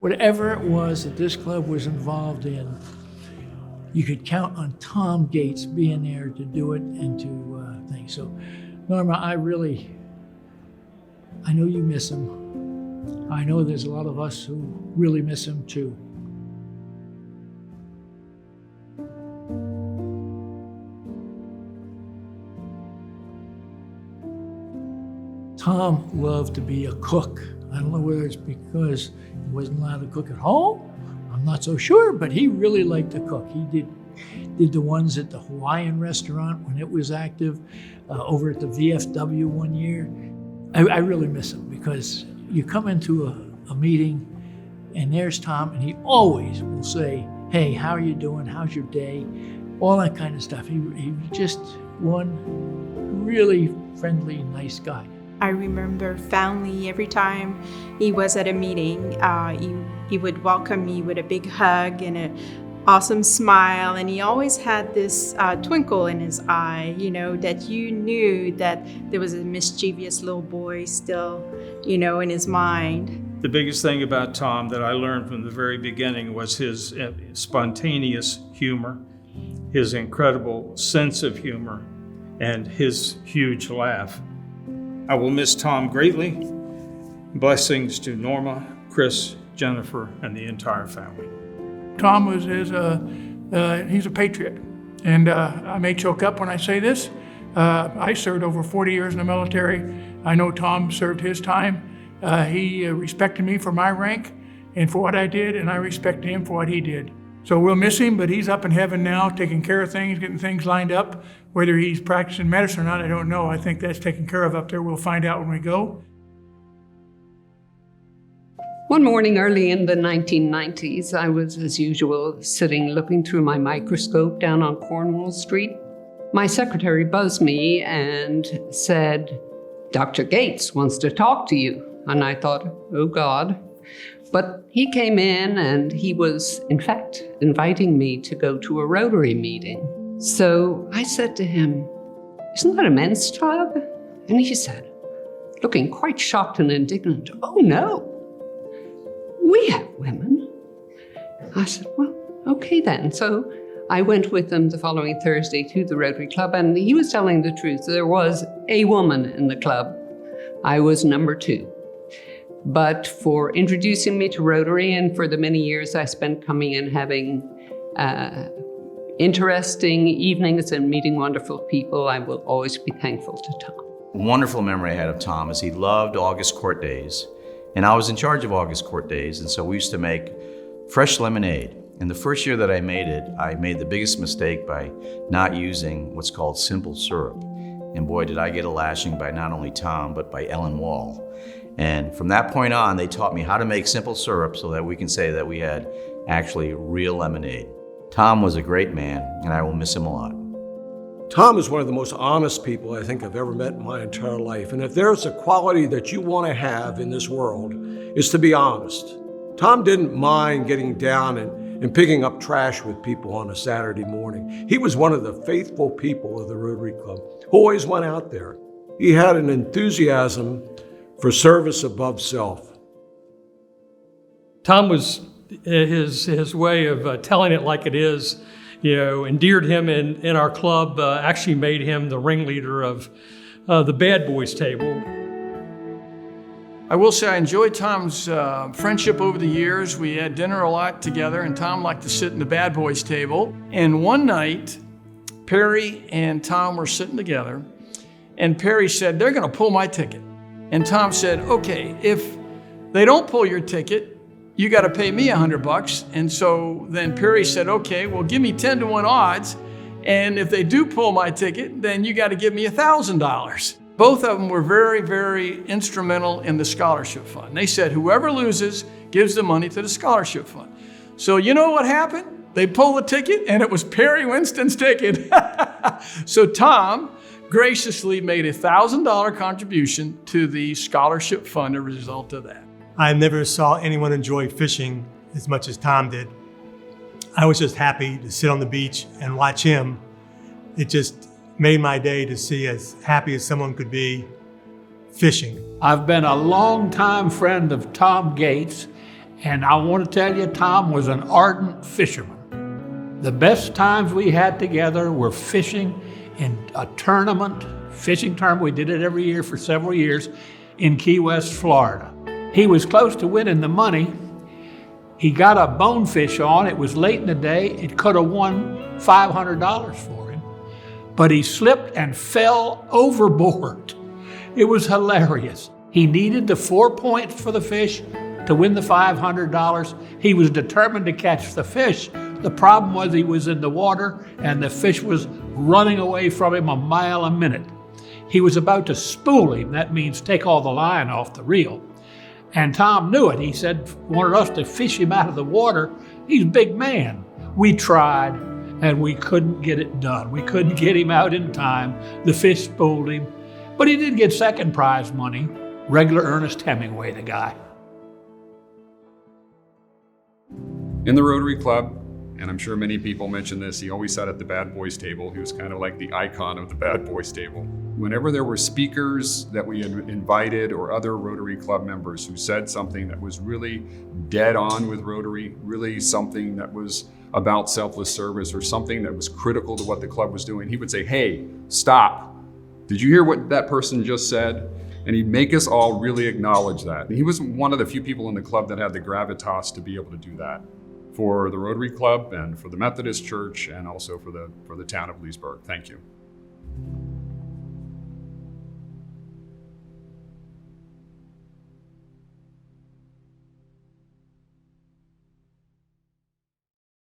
Whatever it was that this club was involved in, you could count on Tom Gates being there to do it and to things. So, Norma, I know you miss him. I know there's a lot of us who really miss him too. Tom loved to be a cook. I don't know whether it's because he wasn't allowed to cook at home. I'm not so sure, but he really liked to cook. He did the ones at the Hawaiian restaurant when it was active, over at the VFW one year. I really miss him because you come into a meeting and there's Tom, and he always will say, "Hey, how are you doing? How's your day?" All that kind of stuff. He just one really friendly, nice guy. I remember fondly every time he was at a meeting, he would welcome me with a big hug and an awesome smile. And he always had this twinkle in his eye, that you knew that there was a mischievous little boy still, in his mind. The biggest thing about Tom that I learned from the very beginning was his spontaneous humor, his incredible sense of humor, and his huge laugh. I will miss Tom greatly. Blessings to Norma, Chris, Jennifer, and the entire family. Tom he's a patriot. And I may choke up when I say this. I served over 40 years in the military. I know Tom served his time. He respected me for my rank and for what I did, and I respect him for what he did. So we'll miss him, but he's up in heaven now, taking care of things, getting things lined up. Whether he's practicing medicine or not, I don't know. I think that's taken care of up there. We'll find out when we go. One morning early in the 1990s, I was, as usual, sitting looking through my microscope down on Cornwall Street. My secretary buzzed me and said, "Dr. Gates wants to talk to you." And I thought, oh God. But he came in and he was, in fact, inviting me to go to a Rotary meeting. So I said to him, "Isn't that a men's club?" And he said, looking quite shocked and indignant, "Oh no, we have women." I said, "Well, okay then." So I went with him the following Thursday to the Rotary Club, and he was telling the truth. There was a woman in the club. I was number 2. But for introducing me to Rotary and for the many years I spent coming and having interesting evenings and meeting wonderful people, I will always be thankful to Tom. Wonderful memory I had of Tom is he loved August Court Days. And I was in charge of August Court Days, and so we used to make fresh lemonade. And the first year that I made the biggest mistake by not using what's called simple syrup. And boy, did I get a lashing by not only Tom, but by Ellen Wall. And from that point on, they taught me how to make simple syrup so that we can say that we had actually real lemonade. Tom was a great man, and I will miss him a lot. Tom is one of the most honest people I think I've ever met in my entire life. And if there's a quality that you want to have in this world, it's to be honest. Tom didn't mind getting down and picking up trash with people on a Saturday morning. He was one of the faithful people of the Rotary Club who always went out there. He had an enthusiasm for service above self. Tom was, his way of telling it like it is, endeared him in our club, actually made him the ringleader of the bad boys table. I will say I enjoyed Tom's friendship over the years. We had dinner a lot together, and Tom liked to sit in the bad boys table. And one night, Perry and Tom were sitting together, and Perry said, "They're gonna pull my ticket." And Tom said, "Okay, if they don't pull your ticket, you gotta pay me $100. And so then Perry said, "Okay, well, give me 10-to-1 odds. And if they do pull my ticket, then you gotta give me $1,000. Both of them were very, very instrumental in the scholarship fund. They said, whoever loses gives the money to the scholarship fund. So you know what happened? They pulled the ticket, and it was Perry Winston's ticket. So Tom graciously made a $1,000 contribution to the scholarship fund as a result of that. I never saw anyone enjoy fishing as much as Tom did. I was just happy to sit on the beach and watch him. It just made my day to see as happy as someone could be fishing. I've been a longtime friend of Tom Gates, And I want to tell you, Tom was an ardent fisherman. The best times we had together were fishing in a tournament, fishing tournament. We did it every year for several years in Key West, Florida. He was close to winning the money. He got a bonefish on. It was late in the day. It could have won $500 for him. But he slipped and fell overboard. It was hilarious. He needed the 4 points for the fish to win the $500. He was determined to catch the fish. The problem was he was in the water and the fish was running away from him a mile a minute. He was about to spool him. That means take all the line off the reel. And Tom knew it. He said, wanted us to fish him out of the water. He's a big man. We tried and we couldn't get it done. We couldn't get him out in time. The fish spooled him. But he did get second prize money. Regular Ernest Hemingway, the guy. In the Rotary Club, and I'm sure many people mention this, he always sat at the bad boys table. He was kind of like the icon of the bad boys table. Whenever there were speakers that we had invited or other Rotary Club members who said something that was really dead on with Rotary, really something that was about selfless service or something that was critical to what the club was doing, he would say, "Hey, stop. Did you hear what that person just said?" And he'd make us all really acknowledge that. And he was one of the few people in the club that had the gravitas to be able to do that for the Rotary Club and for the Methodist Church and also for the town of Leesburg. Thank you.